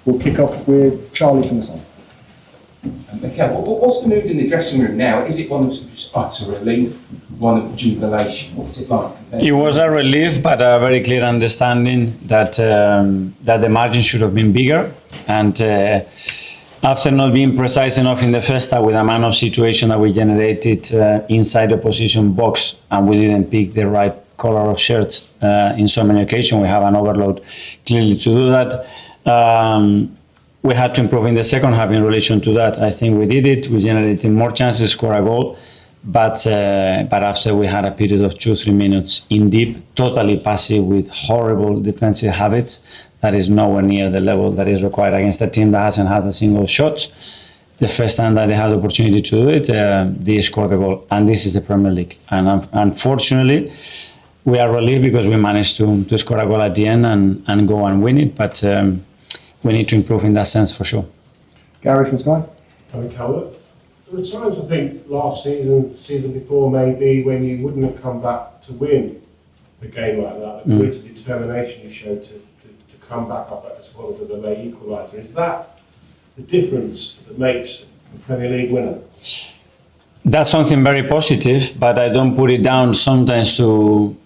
We'll kick off with Charlie from the Sun. Mikel, what's the mood in the dressing room now? Is it one of just utter relief, one of jubilation? What's it like? It was a relief, but a very clear understanding that that the margin should have been bigger. And after not being precise enough in the first half with the amount of situation that we generated inside the opposition box, and we didn't pick the right color of shirts in so many occasions, we have an overload clearly to do that. We had to improve in the second half in relation to that. I think we did it. We generated more chances, score a goal, but after we had a period of 2-3 minutes in deep, totally passive with horrible defensive habits, that is nowhere near the level that is required against a team that hasn't had a single shot. The first time that they had the opportunity to do it, they scored a goal, and this is the Premier League. And unfortunately, we are relieved because we managed to score a goal at the end and go and win it, but we need to improve in that sense for sure. Gary from Sky. Mikel, there were times I think last season before maybe, when you wouldn't have come back to win a game like that. The grit of determination you showed to come back up as well as the late equaliser. Is that the difference that makes a Premier League winner? That's something very positive, but I don't put it down sometimes to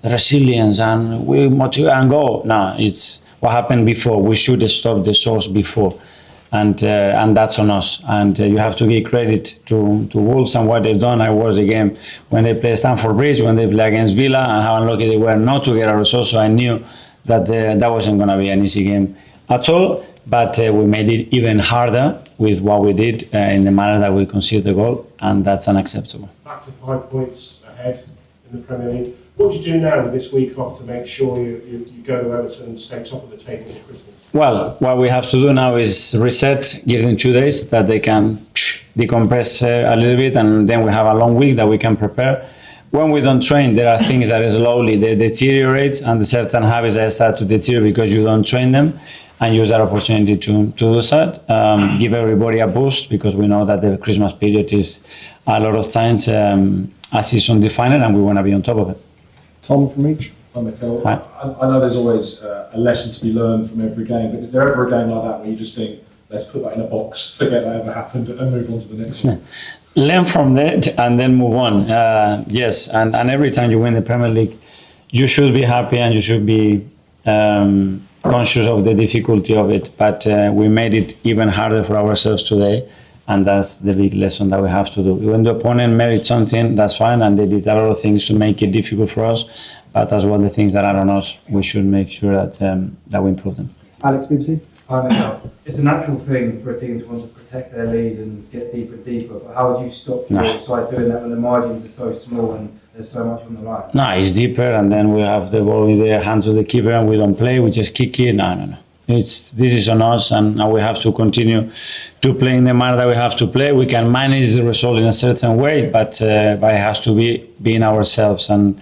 resilience and we motivate and go. No, it's what happened before. We should have stopped the source before, and that's on us. And you have to give credit to Wolves and what they've done. I watched the game when they played Stamford Bridge, when they played against Villa, and how unlucky they were not to get a result. So I knew that that wasn't going to be an easy game at all. But we made it even harder with what we did in the manner that we conceded the goal, and that's unacceptable. Back to 5 points ahead in the Premier League. What do you do now with this week off to make sure you go to Everton and stay top of the table for Christmas? Well, what we have to do now is reset, give them 2 days that they can decompress a little bit, and then we have a long week that we can prepare. When we don't train, there are things that slowly they deteriorate, and certain habits that start to deteriorate because you don't train them, and use that opportunity to do that. Give everybody a boost, because we know that the Christmas period is a lot of times a season defining, and we want to be on top of it. Tom from Reach. Hi, Mikel. Hi. I know there's always a lesson to be learned from every game, but is there ever a game like that where you just think, let's put that in a box, forget that ever happened, and move on to the next one? Learn from that and then move on. Yes, and every time you win the Premier League, you should be happy and you should be conscious of the difficulty of it. But we made it even harder for ourselves today, and that's the big lesson that we have to do. When the opponent merits something, that's fine, and they did a lot of things to make it difficult for us. But as well, the things that are on us, we should make sure that we improve them. Alex, BBC. Hi, Mikel. It's a natural thing for a team to want to protect their lead and get deeper and deeper, but how would you stop your side doing that when the margins are so small and there's so much on the line? No, it's deeper, and then we have the ball in the hands of the keeper and we don't play, we just kick it. No. This is on us, and we have to continue to play in the manner that we have to play. We can manage the result in a certain way, but it has to be being ourselves, and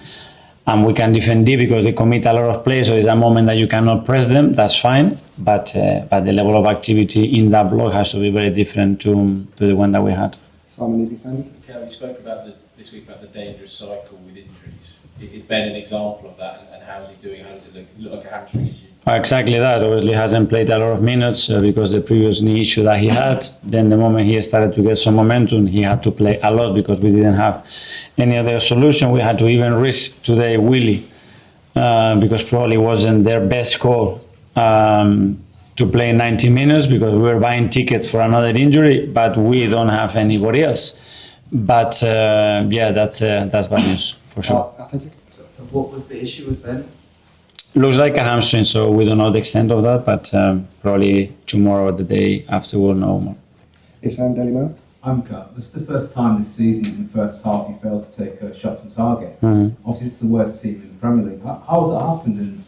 we can defend deep because they commit a lot of plays, so it's a moment that you cannot press them, that's fine, but the level of activity in that block has to be very different to the one that we had. Simon Levy Standard. Mikel, you spoke about this week about the dangerous cycle with injuries. Is Ben an example of that, and how's he doing? How does it look like a hamstring issue? Exactly that. Obviously, hasn't played a lot of minutes because the previous knee issue that he had. Then the moment he started to get some momentum, he had to play a lot because we didn't have any other solution. We had to even risk today Willie because probably wasn't their best call to play 90 minutes because we were buying tickets for another injury, but we don't have anybody else. But that's bad news for sure. Athletic. So what was the issue with Ben? Looks like a hamstring, so we don't know the extent of that, but probably tomorrow or the day after we'll know more. Isan Daily Mail. Mikel, this is the first time this season in the first half you failed to take a shot on target. Mm-hmm. Obviously, it's the worst team in the Premier League. How has that happened, and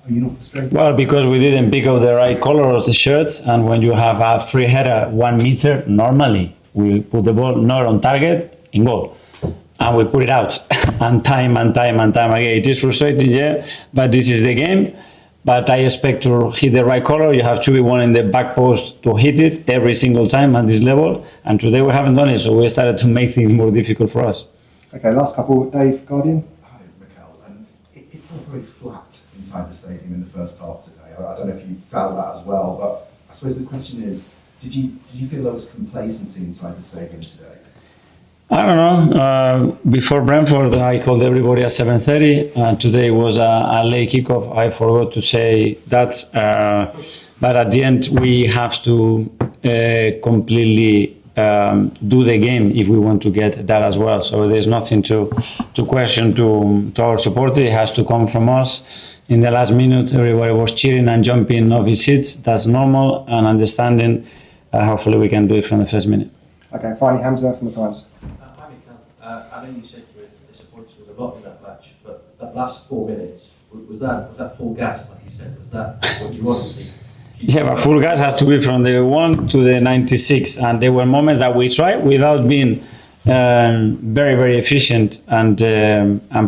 are you not frustrated? Well, because we didn't pick up the right color of the shirts, and when you have a free header 1 meter, normally we put the ball not on target, in goal. And we put it out, and time again. It is frustrating, yeah, but this is the game. But I expect to hit the right color. You have to be one in the back post to hit it every single time at this level. And today we haven't done it, so we started to make things more difficult for us. Okay, last couple. Dave, Guardian. Hi, Mikel. If pretty flat inside the stadium in the first half today. I don't know if you felt that as well, but I suppose the question is, did you feel there was complacency inside the stadium today? I don't know. Before Brentford, I called everybody at 7:30. Today was a late kickoff. I forgot to say that. But at the end, we have to completely do the game if we want to get that as well. So there's nothing to question to our supporters. It has to come from us. In the last minute, everybody was cheering and jumping off his seats. That's normal and understanding. Hopefully, we can do it from the first minute. Okay, finally, Hamza from the Times. Hi, Mikel. I know you said you were disappointed with a lot in that match, but that last 4 minutes, was that full gas, like you said? Was that what you wanted? Yeah, but full gas has to be from the 1 to the 96, and there were moments that we tried without being very, very efficient and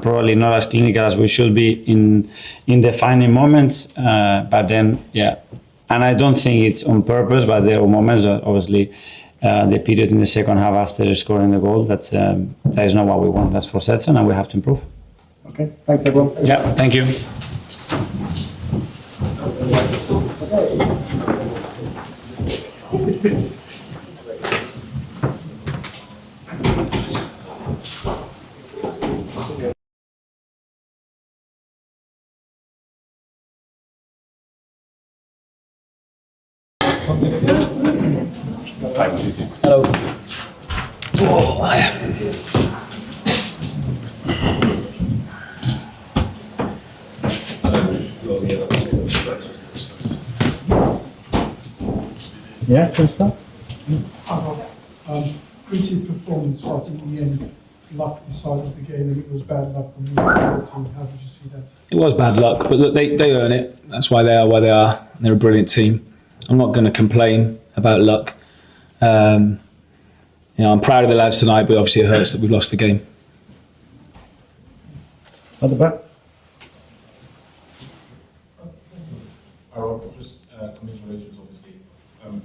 probably not as clinical as we should be in defining moments. But then, yeah, and I don't think it's on purpose, but there were moments that obviously the period in the second half after scoring the goal, that is not what we want. That's for certain, and we have to improve. Okay, thanks everyone. Yeah, thank you. Hello. Yeah, can start. Pretty performance right at the end. Luck decided the game, and it was bad luck from the team. How did you see that? It was bad luck, but look, they earn it. That's why they are where they are. They're a brilliant team. I'm not going to complain about luck. I'm proud of the lads tonight, but obviously it hurts that we've lost the game. At the back. Just congratulations, obviously.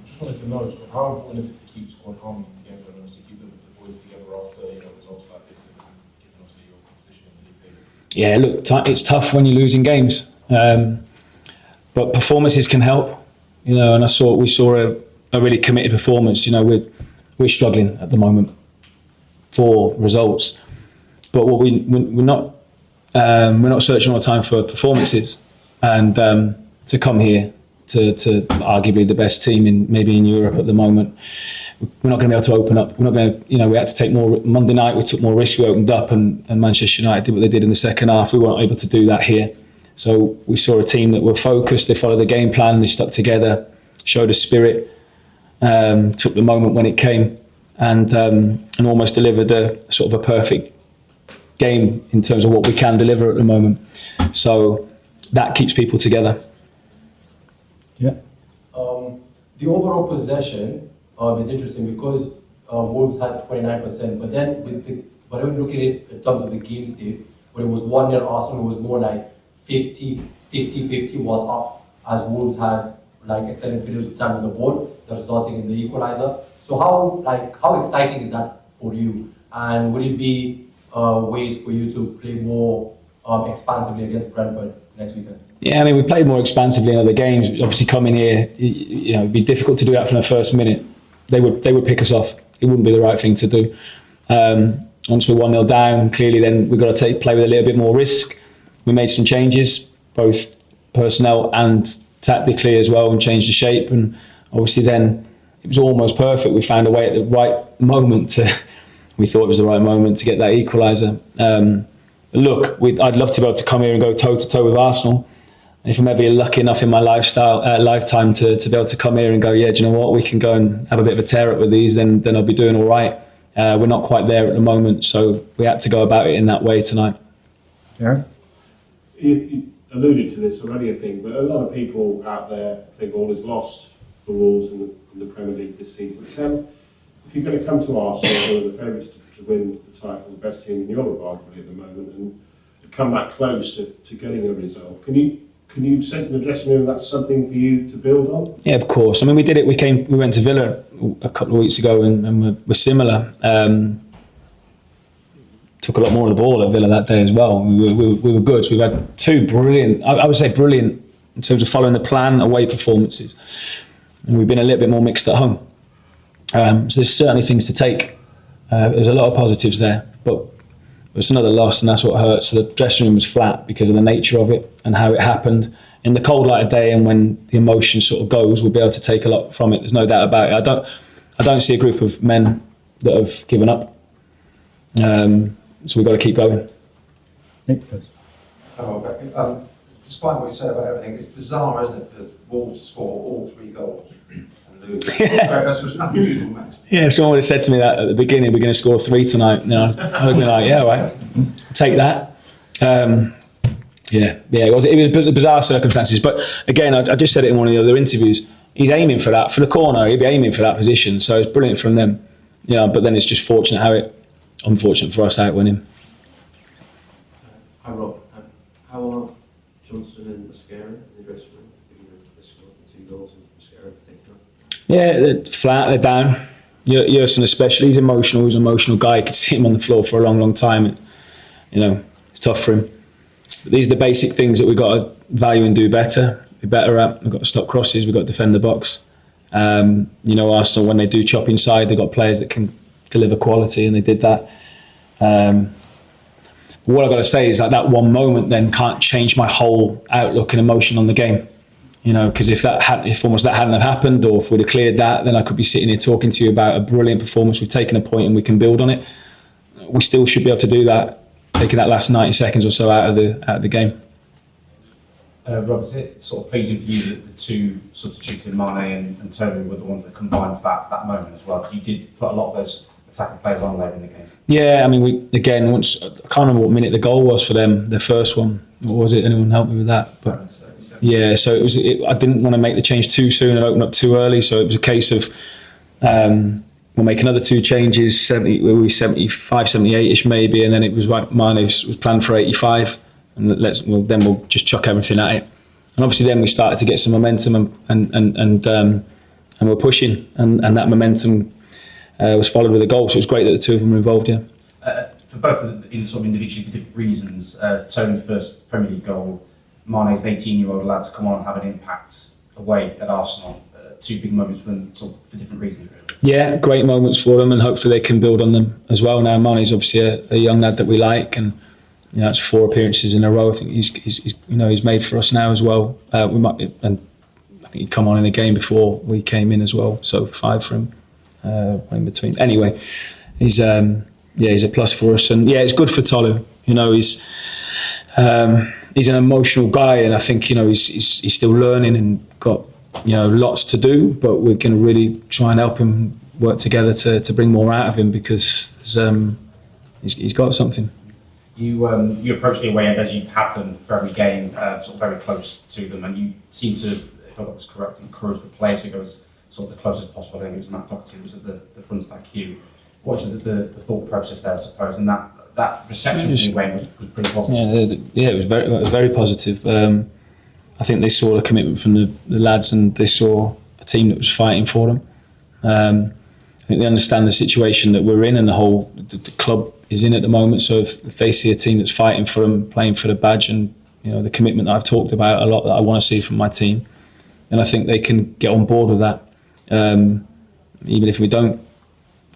Just wanted to know how important is it to keep squad harmony together and also keep the boys together after results like this, and given obviously your position in the league table. Yeah, look, it's tough when you're losing games, but performances can help. And we saw a really committed performance. We're struggling at the moment for results, but what we're not searching all the time for performances, and to come here to arguably the best team in Europe at the moment, we're not going to be able to open up. We're not going to, we had to take more. Monday night we took more risk. We opened up, and Manchester United did what they did in the second half. We weren't able to do that here. So we saw a team that were focused. They followed the game plan. They stuck together, showed a spirit, took the moment when it came, and almost delivered a sort of a perfect game in terms of what we can deliver at the moment. So that keeps people together. Yeah. The overall possession is interesting because Wolves had 29%, but then when we look at it in terms of the game state, when it was 1-0 Arsenal, it was more like 50-50 was off, as Wolves had like extended periods of time on the board, that resulting in the equaliser. So how exciting is that for you? And would it be ways for you to play more expansively against Brentford next weekend? Yeah, we played more expansively in other games. Obviously, coming here, it'd be difficult to do that from the first minute. They would pick us off. It wouldn't be the right thing to do. Once we're 1-0 down, clearly then we've got to play with a little bit more risk. We made some changes, both personnel and tactically as well, and changed the shape. And obviously then it was almost perfect. We found a way at the right moment we thought it was the right moment to get that equaliser. Look, I'd love to be able to come here and go toe to toe with Arsenal. And if I'm ever lucky enough in my lifetime to be able to come here and go, yeah, do you know what, we can go and have a bit of a tear up with these, then I'll be doing all right. We're not quite there at the moment, so we had to go about it in that way tonight. Yeah. You alluded to this already, I think, but a lot of people out there think all is lost for Wolves in the Premier League this season. But if you're going to come to Arsenal, one of the favourites to win the title, the best team in Europe arguably at the moment, and to come that close to getting a result, can you sense in the dressing room that's something for you to build on? Yeah, of course. We did it. We went to Villa a couple of weeks ago, and we're similar. took a lot more of the ball at Villa that day as well. We were good. So we've had two brilliant, I would say brilliant, in terms of following the plan, away performances. And we've been a little bit more mixed at home. So there's certainly things to take. There's a lot of positives there, but it's another loss, and that's what hurts. So the dressing room was flat because of the nature of it and how it happened. In the cold light of day, and when the emotion sort of goes, we'll be able to take a lot from it. There's no doubt about it. I don't see a group of men that have given up. So we've got to keep going. Despite what you say about everything, it's bizarre, isn't it, for Wolves to score all 3 goals and lose. That's an unusual match. Yeah, if someone would have said to me that at the beginning, we're going to score 3 tonight, I'd have been like, yeah, all right, take that. It was bizarre circumstances. But again, I just said it in one of the other interviews. He's aiming for that, for the corner. He'd be aiming for that position. So it's brilliant from them. But then it's just unfortunate for us how it went in. Hi Rob, how are Johnson and Mascara in the dressing room? They scored the 2 goals and Mascara in particular. Yeah, they're flat, they're down. Yerson especially, he's emotional. He's an emotional guy. You could see him on the floor for a long, long time. It's tough for him. But these are the basic things that we've got to value and do better. Be better at. We've got to stop crosses. We've got to defend the box. Arsenal, when they do chop inside, they've got players that can deliver quality, and they did that. What I've got to say is that one moment then can't change my whole outlook and emotion on the game. Because if almost that hadn't have happened, or if we'd have cleared that, then I could be sitting here talking to you about a brilliant performance. We've taken a point and we can build on it. We still should be able to do that, taking that last 90 seconds or so out of the game. Rob, is it sort of pleasing for you that the 2 substitutes in Mane and Toby were the ones that combined for that moment as well? Because you did put a lot of those attacking players on later in the game. Yeah, I mean, I can't remember what minute the goal was for them, their first one. What was it? Anyone help me with that? But yeah, so I didn't want to make the change too soon and open up too early, so it was a case of we'll make another 2 changes, 75, 78ish maybe, and then it was like Mane was planned for 85, and then we'll just chuck everything at it. And obviously then we started to get some momentum and we're pushing, and that momentum was followed with a goal, so it was great that the 2 of them were involved, yeah. For both of them, individually for different reasons, Tony's first Premier League goal, Mane's an 18-year-old lad to come on and have an impact away at Arsenal. 2 big moments for them for different reasons, really. Yeah, great moments for them, and hopefully they can build on them as well. Now, Mane's obviously a young lad that we like, and it's 4 appearances in a row. I think he's made for us now as well. I think he'd come on in a game before we came in as well, so 5 for him in between. Anyway, he's a plus for us, and it's good for Tolu. He's an emotional guy, and I think he's still learning and got lots to do, but we can really try and help him work together to bring more out of him, because he's got something. You approach the away end as you have done for every game, sort of very close to them, and you seem to, if I got this correct, encourage the players to go as sort of the closest possible. I think it was Matt Doherty who was at the front of that queue. What's the thought process there, I suppose, and that reception from the away end was pretty positive. Yeah, it was very positive. I think they saw a commitment from the lads, and they saw a team that was fighting for them. I think they understand the situation that we're in, and the club is in at the moment. So if they see a team that's fighting for them, playing for the badge, and the commitment that I've talked about a lot that I want to see from my team, then I think they can get on board with that, even if we don't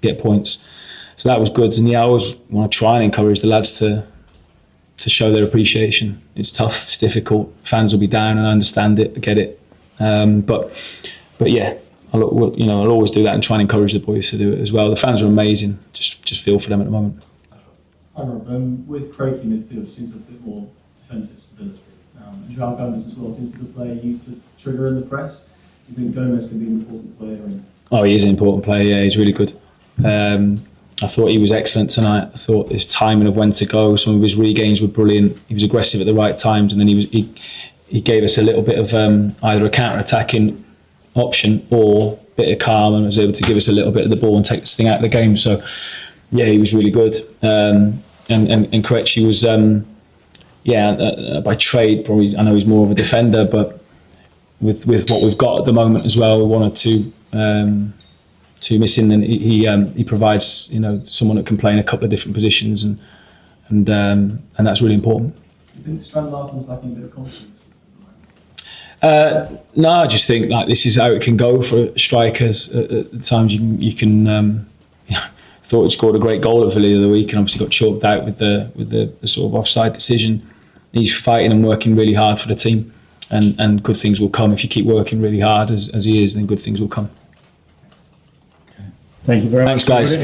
get points. So that was good, and I always want to try and encourage the lads to show their appreciation. It's tough, it's difficult. Fans will be down, and I understand it, I get it. But yeah, I'll always do that and try and encourage the boys to do it as well. The fans are amazing. Just feel for them at the moment. Hi Rob, with Craigie midfield, seems a bit more defensive stability. And Joao Gomez as well seems to be the player used to trigger in the press. Do you think Gomez can be an important player? Oh, he is an important player. Yeah, he's really good. I thought he was excellent tonight. I thought his timing of when to go, some of his regains were brilliant. He was aggressive at the right times, and then he gave us a little bit of either a counter-attacking option or a bit of calm, and was able to give us a little bit of the ball and take this thing out of the game. So yeah, he was really good. And Krejci was by trade probably, I know he's more of a defender, but with what we've got at the moment as well, we wanted two missing, and he provides someone that can play in a couple of different positions, and and that's really important. Do you think Strand Larsen's lacking a bit of confidence? No, I just think like this is how it can go for strikers. At times you can. Thought he scored a great goal at Villa the other week, and obviously got choked out with the sort of offside decision. He's fighting and working really hard for the team, and good things will come if you keep working really hard as he is. Then good things will come. Thank you very much. Thanks, guys.